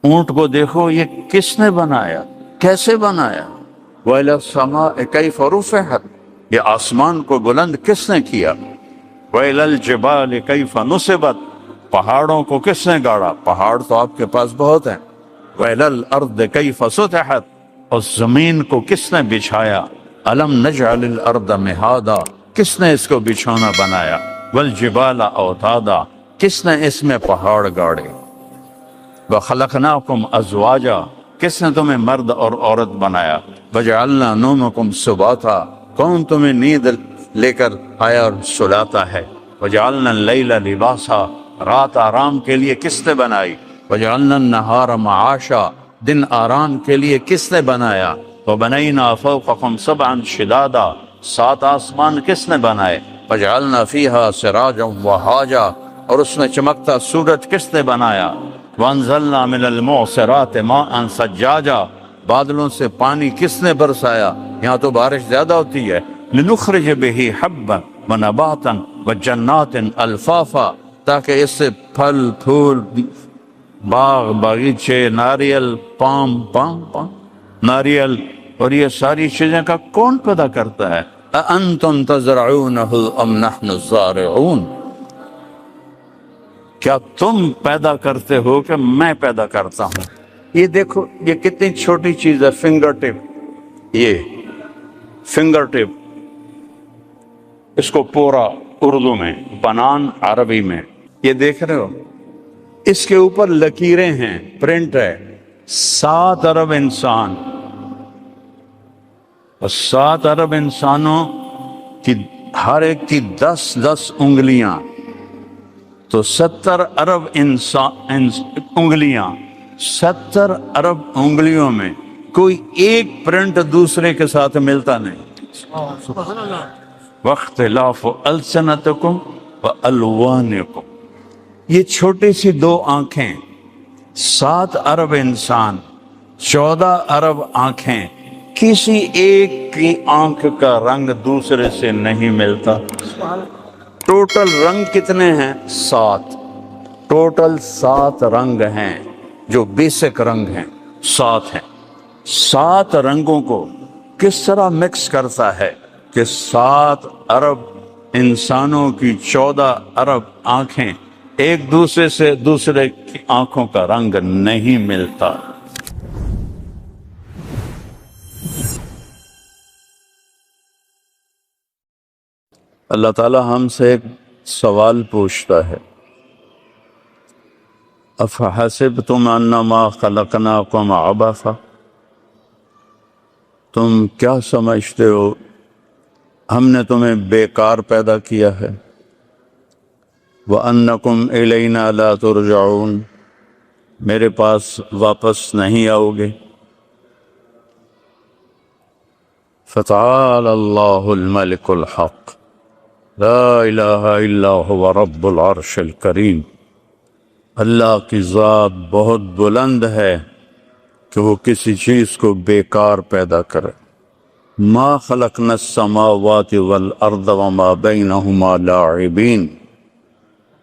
اونٹ کو دیکھو یہ کس نے بنایا، کیسے بنایا؟ وَإِلَى السَّمَاءِ كَيْفَ رُفِعَتْ، یہ آسمان کو بلند کس نے کیا؟ وَإِلَى الْجِبَالِ كَيْفَ نُصِبَتْ، پہاڑوں کو کس نے گاڑا؟ پہاڑ تو آپ کے پاس بہت ہیں۔ وَإِلَى الْأَرْضِ كَيْفَ سُطِحَتْ، اور زمین کو کس نے بچھایا؟ أَلَمْ نَجْعَلِ الْأَرْضَ مِهَادًا، کس نے اس کو بچھونا بنایا؟ وَالْجِبَالَ أَوْتَادًا، کس نے اس میں پہاڑ گاڑے؟ وَخَلَقْنَاكُمْ أَزْوَاجًا، کس نے تمہیں مرد اور عورت بنایا؟ وَجَعَلْنَا نَوْمَكُمْ سُبَاتًا، کون تمہیں نیند لے کر آیا اور سلاتا ہے؟ وَجَعَلْنَا اللَّيْلَ لِبَاسًا، رات آرام کے لیے کس نے بنائی؟ وَجَعَلْنَا النَّهَارَ مَعَاشًا، دن آرام کے لیے کس نے بنایا؟ وَبَنَيْنَا فَوْقَكُمْ سَبْعًا شِدَادًا، 7 آسمان کس نے بنائے؟ وَجَعَلْنَا فِيهَا سِرَاجًا وَهَاجًا، اور اس میں چمکتا سورج کس نے بنایا؟ وَأَنزَلْنَا مِنَ الْمُعْصِرَاتِ مَاءً ثَجَّاجًا، بادلوں سے پانی کس نے برسایا؟ یہاں تو بارش زیادہ ہوتی ہے۔ لِنُخْرِجَ بِهِ حَبًّا وَنَبَاتًا وَجَنَّاتٍ أَلْفَافًا، تاکہ اس سے پھل پھول، باغ باغیچے، ناریل، پام ناریل اور یہ ساری چیزیں کا کون پیدا کرتا ہے؟ أَأَنْتُمْ تَزْرَعُونَهُ أَمْ نَحْنُ الزَّارِعُونَ، کیا تم پیدا کرتے ہو کہ میں پیدا کرتا ہوں؟ یہ دیکھو یہ کتنی چھوٹی چیز ہے، فنگر ٹپ، یہ فنگر ٹپ، اس کو پورا اردو میں، بنان عربی میں، یہ دیکھ رہے ہو، اس کے اوپر لکیریں ہیں، پرنٹ ہے، 7 ارب انسان، اور 7 ارب انسانوں کی ہر ایک کی 10 انگلیاں، تو 70 ارب انگلیاں، 70 ارب انگلیوں میں کوئی ایک پرنٹ دوسرے کے ساتھ ملتا نہیں۔ وَاخْتِلَافُ أَلْسِنَتِكُمْ وَأَلْوَانِكُمْ، یہ چھوٹی سی 2 آنکھیں، 7 ارب انسان، 14 ارب آنکھیں، کسی ایک کی آنکھ کا رنگ دوسرے سے نہیں ملتا۔ ٹوٹل رنگ کتنے ہیں؟ 7، ٹوٹل 7 رنگ ہیں، جو بیسک رنگ ہیں 7 ہیں۔ 7 رنگوں کو کس طرح مکس کرتا ہے کہ 7 ارب انسانوں کی 14 ارب آنکھیں ایک دوسرے سے دوسرے کی آنکھوں کا رنگ نہیں ملتا۔ اللہ تعالی ہم سے ایک سوال پوچھتا ہے، افحسبتم انما خلقناکم عبثا، تم کیا سمجھتے ہو ہم نے تمہیں بیکار پیدا کیا ہے؟ وَأَنَّكُمْ إِلَيْنَا لَا تُرْجَعُونَ، میرے پاس واپس نہیں آؤ گے۔ فَتَعَالَى اللَّهُ الْمَلِكُ الْحَقُّ لا الہ الا هو رب العرش الکریم، اللہ کی ذات بہت بلند ہے کہ وہ کسی چیز کو بیکار پیدا کرے۔ ما خلقنا السماوات والارض وما بینہما لاعبین،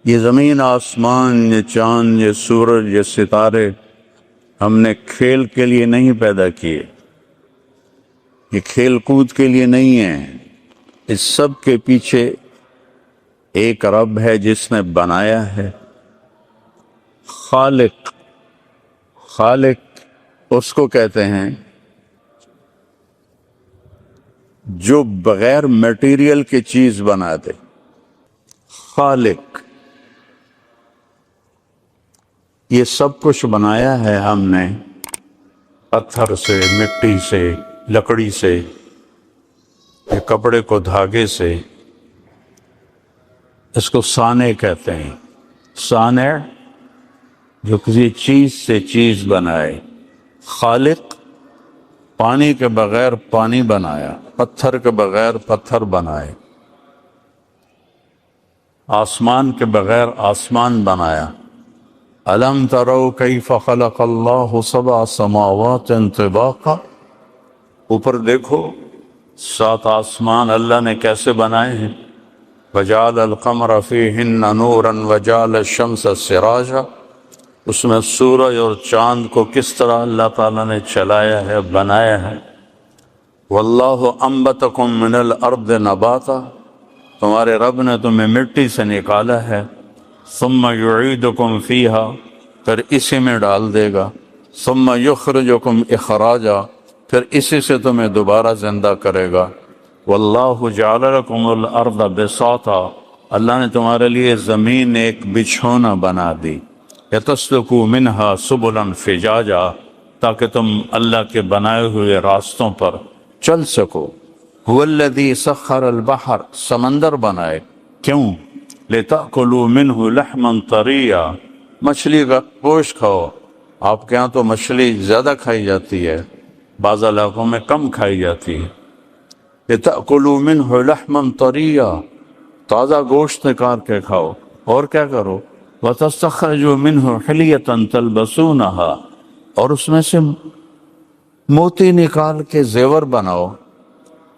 یہ زمین آسمان، یہ چاند، یہ سورج، یہ ستارے ہم نے کھیل کے لیے نہیں پیدا کیے، یہ کھیل کود کے لیے نہیں ہیں، اس سب کے پیچھے ایک رب ہے جس نے بنایا ہے۔ خالق، خالق اس کو کہتے ہیں جو بغیر میٹیریل کی چیز بنا دے، خالق۔ یہ سب کچھ بنایا ہے ہم نے پتھر سے، مٹی سے، لکڑی سے، یہ کپڑے کو دھاگے سے، اس کو صانع کہتے ہیں۔ صانع جو کسی چیز سے چیز بنائے، خالق پانی کے بغیر پانی بنایا، پتھر کے بغیر پتھر بنائے، آسمان کے بغیر آسمان بنایا۔ أَلَمْ تَرَوْا كَيْفَ خَلَقَ اللَّهُ سَبْعَ سَمَاوَاتٍ طِبَاقًا، اوپر دیکھو 7 آسمان اللہ نے کیسے بنائے ہیں۔ وَجَعَلَ الْقَمَرَ فِيهِنَّ نُورًا وَجَعَلَ الشَّمْسَ سِرَاجًا، اس میں سورج اور چاند کو کس طرح اللہ تعالیٰ نے چلایا ہے، بنایا ہے۔ واللہ انبتکم من الارض نباتا، تمہارے رب نے تمہیں مٹی سے نکالا ہے، ثم یعیدکم فیہا، پھر اسی میں ڈال دے گا، ثم یخرجکم اخراجا، پھر اسی سے تمہیں دوبارہ زندہ کرے گا۔ واللہ جعل لکم الارض بساطا، اللہ نے تمہارے لیے زمین ایک بچھونا بنا دی، یتسلکوا منہا سبلا فجاجا، تاکہ تم اللہ کے بنائے ہوئے راستوں پر چل سکو۔ هو الذی سخر البحر، سمندر بنائے، کیوں؟ لتأکلوا منہ لحما طریا، مچھلی کا گوشت کھاؤ۔ آپ کے ہاں تو مچھلی زیادہ کھائی جاتی ہے، بعض علاقوں میں کم کھائی جاتی ہے۔ لتأکلوا منہ لحما طریا، تازہ گوشت نکال کے کھاؤ، اور کیا کرو؟ وتستخرجوا منہ حلیۃ تلبسونها، اور اس میں سے موتی نکال کے زیور بناؤ۔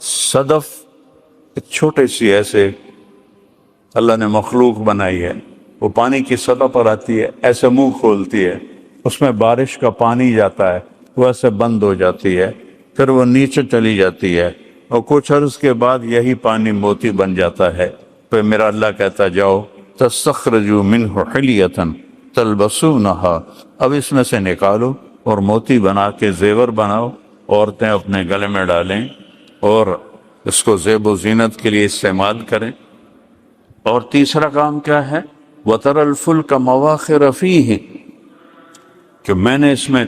صدف ایک چھوٹی سی ایسے اللہ نے مخلوق بنائی ہے، وہ پانی کی سطح پر آتی ہے، ایسے منہ کھولتی ہے، اس میں بارش کا پانی جاتا ہے، وہ ایسے بند ہو جاتی ہے، پھر وہ نیچے چلی جاتی ہے، اور کچھ عرض کے بعد یہی پانی موتی بن جاتا ہے۔ پھر میرا اللہ کہتا جاؤ تستخرجوا منہ حلیۃ تلبسونہا، اب اس میں سے نکالو اور موتی بنا کے زیور بناؤ، عورتیں اپنے گلے میں ڈالیں اور اس کو زیب و زینت کے لیے استعمال کریں۔ اور تیسرا کام کیا ہے؟ وَتَرَى الْفُلْكَ مَوَاخِرَ فِيهِ، کہ میں نے اس میں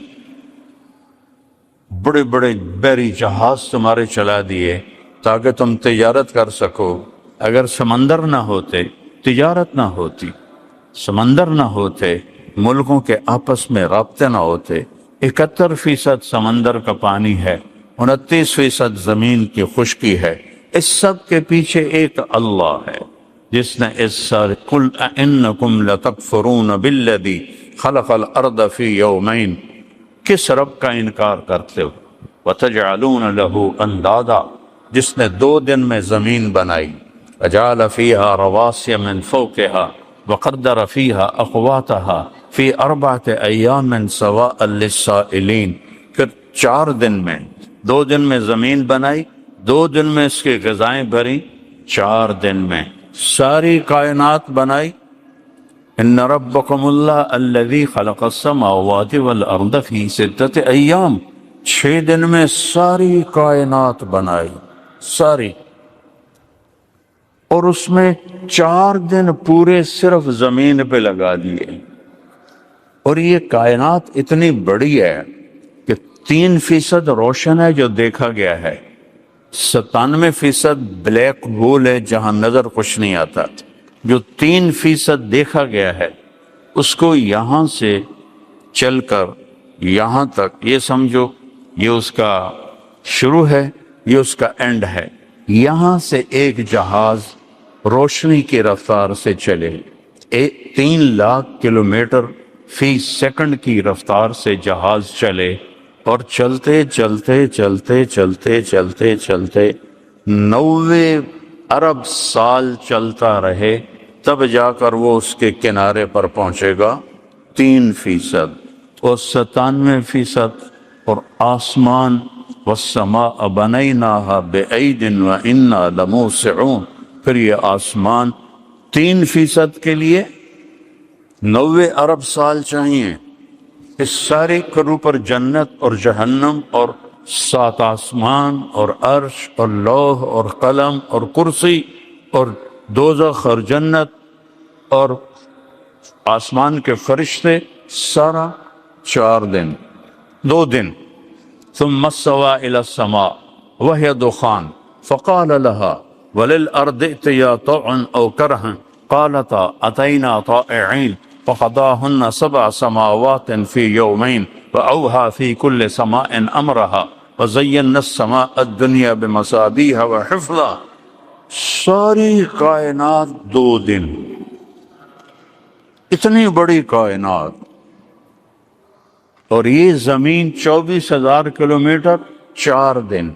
بڑے بڑے بحری جہاز تمہارے چلا دیے تاکہ تم تجارت کر سکو۔ اگر سمندر نہ ہوتے تجارت نہ ہوتی، سمندر نہ ہوتے ملکوں کے آپس میں رابطے نہ ہوتے۔ 71% سمندر کا پانی ہے، 29% زمین کی خشکی ہے، اس سب کے پیچھے ایک اللہ ہے جس نے اس سارے قل اَإِنَّكُمْ لَتَكْفُرُونَ بِالَّذِي خَلَقَ الْأَرْضَ فِي يَوْمَيْنِ، کس رب کا انکار کرتے ہو؟ وَتَجْعَلُونَ لَهُ أَنْدَادًا، جس نے 2 دن میں زمین بنائی، وَجَعَلَ فِيهَا رَوَاسِيَ مِنْ فَوْقِهَا وَقَدَّرَ فِيهَا أَقْوَاتَهَا فِي 4 أَيَّامٍ سَوَاءً لِلسَّائِلِينَ، پھر 4 دن میں، 2 دن میں زمین بنائی، 2 دن میں اس کی غذائیں بھری، 4 دن میں ساری کائنات بنائی۔ ان ربکم اللہ الذی خلق السماوات والارض فی 6 ایام، 6 دن میں ساری کائنات بنائی، ساری، اور اس میں 4 دن پورے صرف زمین پہ لگا دیے۔ اور یہ کائنات اتنی بڑی ہے کہ 3% روشن ہے جو دیکھا گیا ہے، 97% بلیک ہول ہے جہاں نظر کچھ نہیں آتا۔ جو 3% دیکھا گیا ہے اس کو یہاں سے چل کر یہاں تک، یہ سمجھو یہ اس کا شروع ہے، یہ اس کا اینڈ ہے۔ یہاں سے ایک جہاز روشنی کی رفتار سے چلے، 3 لاکھ کلومیٹر فی سیکنڈ کی رفتار سے جہاز چلے، اور چلتے چلتے چلتے چلتے چلتے چلتے 90 ارب سال چلتا رہے، تب جا کر وہ اس کے کنارے پر پہنچے گا۔ 3% اور 97%، اور آسمان والسماء بنیناہا بأید وإنا لموسعون، پھر یہ آسمان 3% کے لیے 90 ارب سال چاہیے۔ اس سارے کرو پر جنت اور جہنم اور 7 آسمان اور عرش اور لوح اور قلم اور کرسی اور دوزخ اور جنت اور آسمان کے فرشتے، سارا 4 دن، 2 دن۔ ثم استوى إلى السماء وهي دخان فقال لها وللأرض ائتيا طوعا أو كرها قالتا أتينا طائعين فقضاهن 7 سماوات في يومين وأوحى في كل سماء أمرها وزينا السماء الدنيا بمصابيح وحفظا۔ ساری کائنات 2 دن، اتنی بڑی کائنات، اور یہ زمین 24,000 کلومیٹر، 4 دن،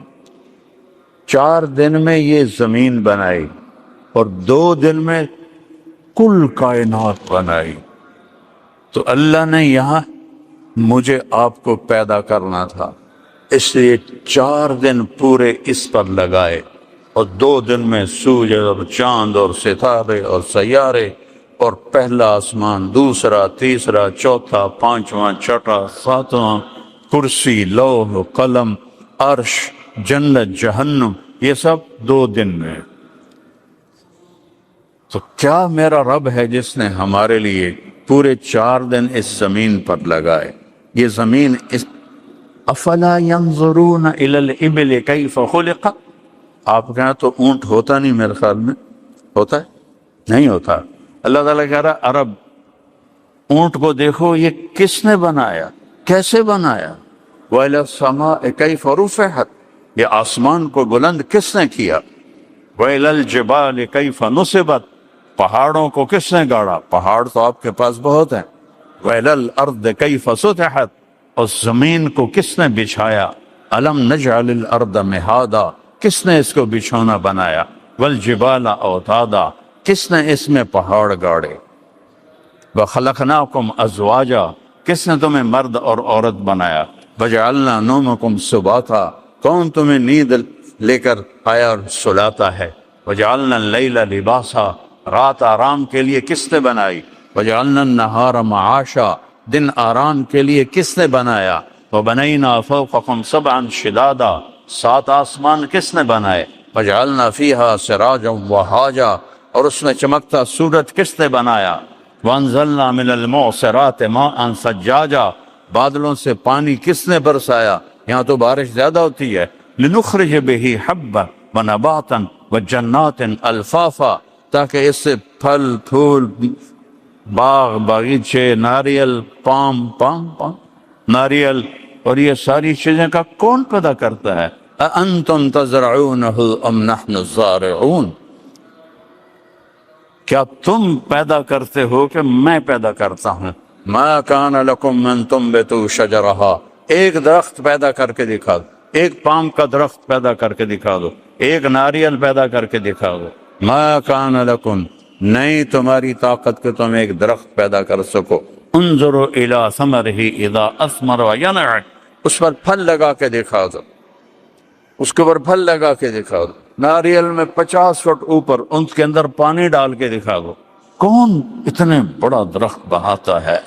4 دن میں یہ زمین بنائی، اور 2 دن میں کل کائنات بنائی۔ تو اللہ نے یہاں مجھے آپ کو پیدا کرنا تھا، اس لیے 4 دن پورے اس پر لگائے، اور 2 دن میں سورج اور چاند اور ستارے اور سیارے، اور پہلا آسمان، دوسرا، تیسرا، چوتھا، پانچواں، چھٹا، ساتواں، کرسی، لوح، قلم، عرش، جنت، جہنم، یہ سب 2 دن میں۔ تو کیا میرا رب ہے جس نے ہمارے لیے پورے 4 دن اس زمین پر لگائے۔ یہ زمین افلا ينظرون الى الابل كيف خلقت، آپ کہاں تو اونٹ ہوتا نہیں، میرے خیال میں ہوتا ہے، نہیں ہوتا۔ اللہ تعالیٰ کہہ رہا عرب اونٹ کو دیکھو یہ کس نے بنایا، کیسے بنایا۔ وَإِلَى السَّمَاءِ كَيْفَ رُفِعَتْ، یہ آسمان کو بلند کس نے کیا۔ وَإِلَى الْجِبَالِ كَيْفَ نُصِبَتْ، پہاڑوں کو کس نے گاڑا، پہاڑ تو آپ کے پاس بہت ہیں۔ وَإِلَى الْأَرْضِ كَيْفَ سُطِحَتْ، اور زمین کو کس نے بچھایا۔ أَلَمْ نَجْعَلِ الْأَرْضَ مِهَادًا، کس نے اس کو بچھونا بنایا۔ وَالْجِبَالَ أَوْتَادًا، کس نے اس میں پہاڑ گاڑے۔ وَخَلَقْنَاكُمْ أَزْوَاجًا، کس نے تمہیں مرد اور عورت بنایا۔ وَجَعَلْنَا نَوْمَكُمْ سُبَاتًا، کون تمہیں نیند لے کر آیا اور سلاتا ہے۔ وَجَعَلْنَا اللَّيْلَ لِبَاسًا، رات آرام کے لیے کس نے بنائی۔ وَجَعَلْنَا النَّهَارَ مَعَاشًا، دن آرام کے لیے کس نے بنایا۔ وَبَنَيْنَا فَوْقَكُمْ سَبْعًا شِدَادًا، 7 آسمان کس نے بنائے۔ وَجَعَلْنَا فِيهَا سِرَاجًا وَهَاجًا، اور اس میں چمکتا سورج کس نے بنایا۔ وَأَنزَلْنَا مِنَ الْمُعْصِرَاتِ مَاءً ثَجَّاجًا، بادلوں سے پانی کس نے برسایا، یہاں تو بارش زیادہ ہوتی ہے۔ لِنُخْرِجَ بِهِ حَبًّا وَنَبَاتًا وَجَنَّاتٍ أَلْفَافًا، تاکہ اس سے پھل پھول، باغ باغیچے، ناریل، پام ناریل، اور یہ ساری چیزیں کا کون پیدا کرتا ہے۔ أَأَنْتُمْ تَزْرَعُونَهُ أَمْ نَحْنُ الزَّارِعُونَ، کیا تم پیدا کرتے ہو کہ میں پیدا کرتا ہوں۔ مَا كَانَ لَكُمْ أَن تُنبِتُوا شَجَرَهَا، ایک درخت پیدا کر کے دکھا دو، ایک پام کا درخت پیدا کر کے دکھا دو، ایک ناریل پیدا کر کے دکھا دو۔ مَا كَانَ لَكُمْ، نہیں تمہاری طاقت کہ تم ایک درخت پیدا کر سکو۔ انظروا إِلَى ثَمَرِهِ إِذَا أَثْمَرَ وَيَنْعِ، اس پر پھل لگا کے دکھا دو، اس کے اوپر پھل لگا کے دکھا دو۔ ناریل میں 50 فٹ اوپر ان کے اندر پانی ڈال کے دکھا دو، کون اتنے بڑا درخت بہاتا ہے۔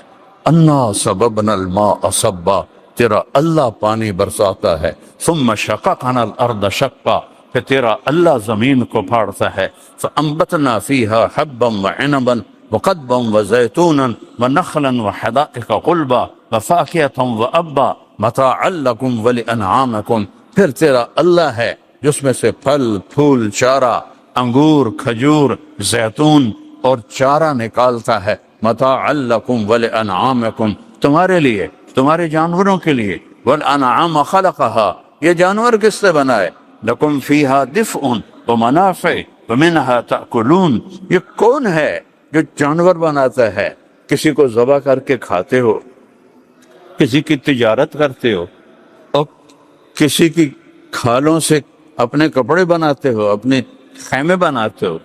اَنَّا صَبَبْنَا الْمَاءَ صَبًّا، تیرا اللہ پانی برساتا ہے۔ ثُمَّ شَقَقْنَا الْأَرْضَ شَقًّا، پھر تیرا اللہ زمین کو پھاڑتا ہے۔ فَأَنبَتْنَا فِيهَا حَبًّا وَعِنَبًا وَقَضْبًا وَزَيْتُونًا وَنَخْلًا وَحَدَائِقَ غُلْبًا وَفَاكِهَةً وَأَبًّا مَتَاعًا لَكُمْ وَلِأَنْعَامِكُمْ، پھر تیرا اللہ ہے جس میں سے پھل پھول، چارہ، انگور، کھجور، زیتون اور چارہ نکالتا ہے۔ متاعا لکم ولانعامکم، تمہارے لیے، تمہارے جانوروں کے لیے۔ والانعام خلقها، یہ جانور کس نے بنائے۔ لکم فیہا دفء ومنافع ومنها تأکلون، یہ کون ہے جو جانور بناتا ہے، کسی کو ذبح کر کے کھاتے ہو، کسی کی تجارت کرتے ہو، اور کسی کی کھالوں سے اپنے کپڑے بناتے ہو، اپنے خیمے بناتے ہو۔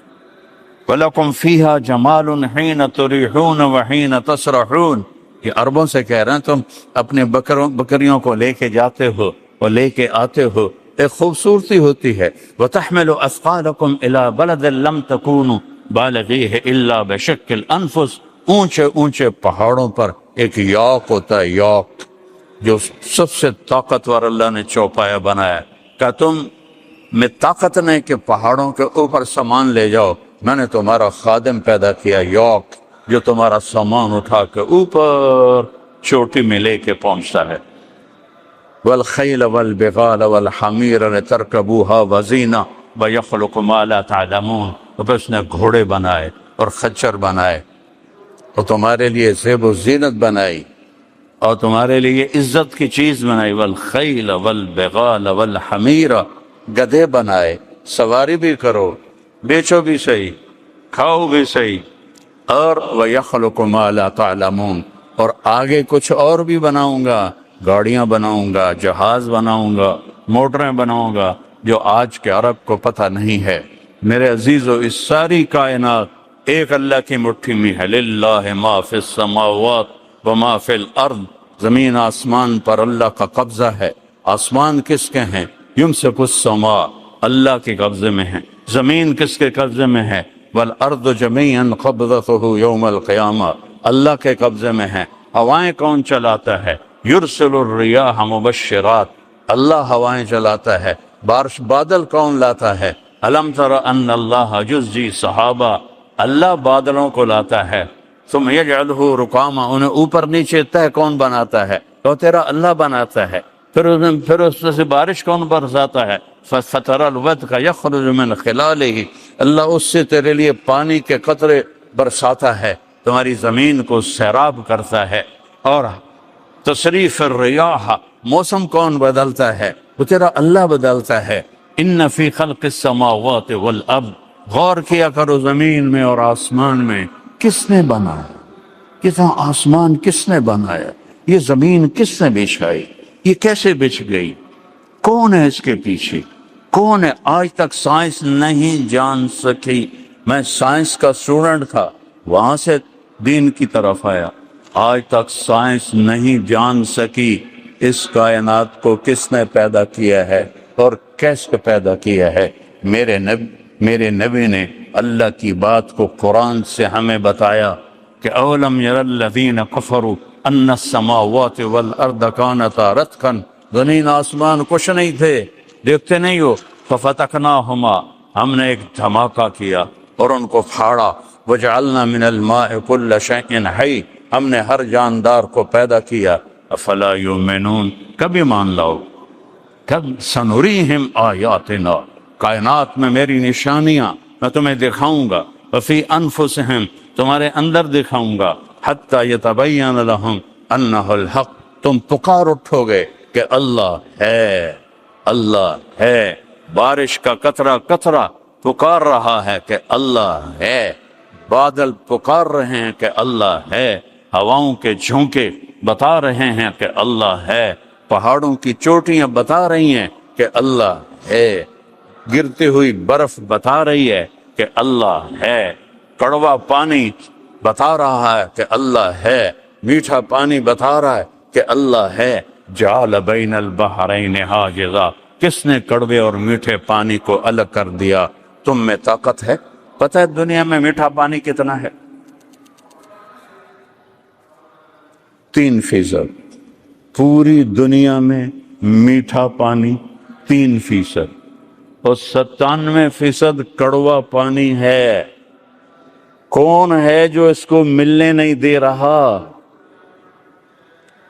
وَلَكُمْ فِيهَا جَمَالٌ حِينَ تُرِيحُونَ وَحِينَ تَسْرَحُونَ، یہ عربوں سے کہہ رہے ہیں تم اپنے بکریوں کو لے کے جاتے ہو اور لے کے آتے ہو، ایک خوبصورتی ہوتی ہے۔ وَتَحْمِلُ أَثْقَالَكُمْ إِلَى بَلَدٍ لَمْ تَكُونُوا بَالِغِيهِ إِلَّا بِشِقِّ الْأَنفُسِ، اونچے اونچے پہاڑوں پر ایک یاق ہوتا ہے، یاق جو سب سے طاقتور اللہ نے چوپایا بنایا۔ کہ تم میں طاقت نہیں کہ پہاڑوں کے اوپر سامان لے جاؤ، میں نے تمہارا خادم پیدا کیا، یوک، جو تمہارا سامان اٹھا کے اوپر چوٹی میں لے کے پہنچتا ہے۔ والخیل والبغال والحمیر لترکبوها وزینہ ویخلق ما لا تعلمون، تو پھر اس نے گھوڑے بنائے اور خچر بنائے اور تمہارے لیے زیب و زینت بنائی اور تمہارے لیے عزت کی چیز بنائی۔ والخیل والبغال والحمیر، گدھے بنائے، سواری بھی کرو، بیچو بھی صحیح، کھاؤ بھی صحیح۔ اور وَيَخْلُقُ مَا لَا تَعْلَمُونَ، اور آگے کچھ اور بھی بناؤں گا، گاڑیاں بناؤں گا، جہاز بناؤں گا، موٹریں بناؤں گا، جو آج کے عرب کو پتہ نہیں ہے۔ میرے عزیزو، اس ساری کائنات ایک اللہ کی مٹھی میں ہے۔ لِلَّهِ مَا فِي السَّمَاوَاتِ وما فی الارض، زمین آسمان پر اللہ کا قبضہ ہے۔ آسمان کس کے ہیں؟ یمسک السماء، اللہ کے قبضے میں ہیں۔ زمین کس کے قبضے میں ہے؟ والارض جمیعا قبضتہ یوم القیامہ، اللہ کے قبضے میں ہے۔ ہوائیں کون چلاتا ہے؟ یرسل الریاح مبشرات، اللہ ہوائیں چلاتا ہے۔ بارش بادل کون لاتا ہے؟ الم تر ان اللہ یزجی سحابہ، اللہ بادلوں کو لاتا ہے۔ ثم یجعلہ رکاما، انہیں اوپر نیچے طے کون بناتا ہے؟ تو تیرا اللہ بناتا ہے۔ پھر اس سے بارش کون برساتا ہے؟ فَتَرَى الْوَدْقَ يَخْرُجُ مِنْ خِلَالِهِ، اللہ اس سے تیرے لیے پانی کے قطرے برساتا ہے، تمہاری زمین کو سیراب کرتا ہے۔ اور تصریف الریاح، موسم کون بدلتا ہے؟ وہ تیرا اللہ بدلتا ہے۔ ان فی خلق السماوات والارض، غور کیا کرو زمین میں اور آسمان میں کس نے بنایا، کتنا آسمان کس نے بنایا، یہ زمین کس نے بچھائی، یہ کیسے بچھ گئی، کون ہے اس کے پیچھے، کون ہے؟ آج تک سائنس نہیں جان سکی۔ میں سائنس کا اسٹوڈنٹ تھا، وہاں سے دین کی طرف آیا۔ آج تک سائنس نہیں جان سکی اس کائنات کو کس نے پیدا کیا ہے اور کیسے پیدا کیا ہے۔ میرے نبی نے اللہ کی بات کو قرآن سے ہمیں بتایا کہ اولم یر الذین کفروا ان السماوات والارض کانتا رتقا، زمین آسمان کچھ نہیں تھے، دیکھتے نہیں ہو، ففتقناہما، ہم نے ایک دھماکہ کیا اور ان کو پھاڑا، وجعلنا من الماء کل شیء حی، ہم نے ہر جاندار کو پیدا کیا۔ افلا یؤمنون، کبھی مان لاؤ، کب سنریہم آیاتنا، کائنات میں میری نشانیاں میں تمہیں دکھاؤں گا، وفی انفسہم، تمہارے اندر دکھاؤں گا، حتی یتبین لہم انہ الحق، تم پکار اٹھو گے کہ اللہ ہے، اللہ ہے۔ بارش کا قطرہ قطرہ پکار رہا ہے کہ اللہ ہے، بادل پکار رہے ہیں کہ اللہ ہے، ہواؤں کے جھونکے بتا رہے ہیں کہ اللہ ہے، پہاڑوں کی چوٹیاں بتا رہی ہیں کہ اللہ ہے، گرتی ہوئی برف بتا رہی ہے کہ اللہ ہے، کڑوا پانی بتا رہا ہے کہ اللہ ہے، میٹھا پانی بتا رہا ہے کہ اللہ ہے۔ جعل بین البحرین حاجزا، کس نے کڑوے اور میٹھے پانی کو الگ کر دیا؟ تم میں طاقت ہے؟ پتہ ہے دنیا میں میٹھا پانی کتنا ہے؟ 3%، پوری دنیا میں میٹھا پانی 3%، اور 97% کڑوا پانی ہے۔ کون ہے جو اس کو ملنے نہیں دے رہا؟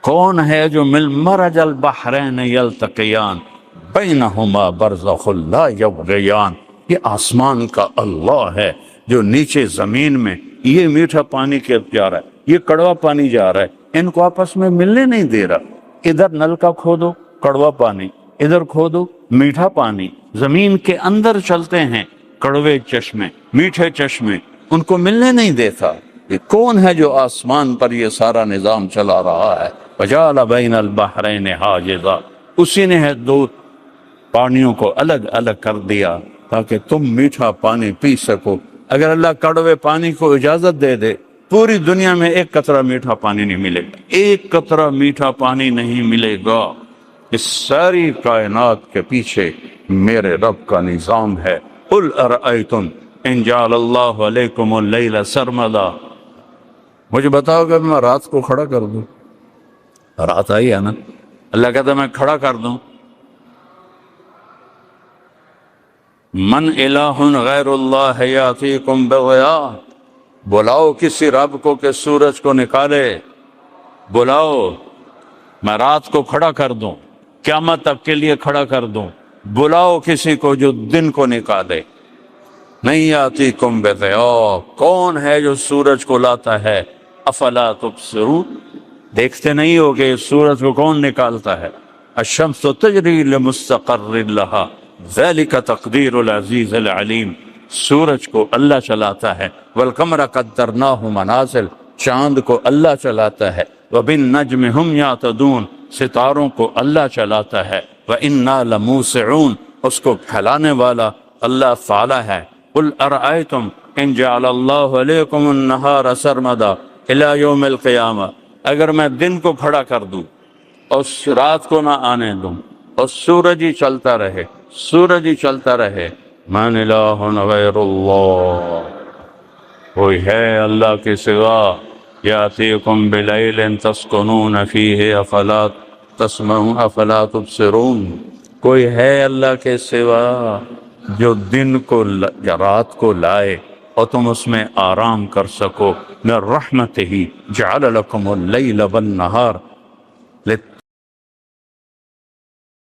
کون ہے جو مرج البحرین یلتقیان بینہما برزخ لا یبغیان، یہ آسمان کا اللہ ہے جو نیچے زمین میں یہ میٹھا پانی جا رہا ہے، یہ کڑوا پانی جا رہا ہے، ان کو آپس میں ملنے نہیں دے رہا۔ ادھر نلکا کھودو کڑوا پانی، ادھر کھودو میٹھا پانی، زمین کے اندر چلتے ہیں کڑوے چشمے میٹھے چشمے، ان کو ملنے نہیں دیتا۔ یہ کون ہے جو آسمان پر یہ سارا نظام چلا رہا ہے؟ وجعل بین البحرین حاجزا، اسی نے ہے دو پانیوں کو الگ الگ کر دیا تاکہ تم میٹھا پانی پی سکو۔ اگر اللہ کڑوے پانی کو اجازت دے دے، پوری دنیا میں ایک قطرہ میٹھا پانی نہیں ملے گا، ایک قطرہ میٹھا پانی نہیں ملے گا۔ اس ساری کائنات کے پیچھے میرے رب کا نظام ہے۔ قل ارأیتم ان جعل اللہ علیکم اللیل سرمدا، مجھے بتاؤ کہ میں رات کو کھڑا کر دوں، رات آئی ہے نا، اللہ کہتا ہے میں کھڑا کر دوں، من الہ غیر اللہ یاتیکم بضیاء، بلاؤ کسی رب کو کہ سورج کو نکالے، بلاؤ میں رات کو کھڑا کر دوں، قیامت تک کے لیے کھڑا کر دوں، بلاؤ کسی کو جو دن کو نکالے۔ نہیں یاتیکم بضیاء، کون ہے جو سورج کو لاتا ہے؟ افلا تبصرون، دیکھتے نہیں ہو کہ سورج کو کون نکالتا ہے؟ الشمس تجری لمستقر لہا ذلک تقدیر العزیز العلیم، سورج کو اللہ چلاتا ہے۔ والقمر قدرناہ منازل، چاند کو اللہ چلاتا ہے۔ وبالنجم ہم یہتدون، ستاروں کو اللہ چلاتا ہے۔ وإنا لموسعون، اس کو پھیلانے والا اللہ تعالی ہے۔ قل ارأیتم ان جعل اللہ علیکم النہار سرمدا الی یوم القیامہ، اگر میں دن کو کھڑا کر دوں اور رات کو نہ آنے دوں اور سورج ہی چلتا رہے، سورج ہی چلتا رہے، من الہ غیر اللہ، کوئی ہے اللہ کے سوا، یاتیکم بلیل تسکنون فیہ افلا تسمعون افلا تبصرون، کوئی ہے اللہ کے سوا جو دن کو یا رات کو لائے اور تم اس میں آرام کر سکو، من رحمتہ جعل لکم اللیل والنہار،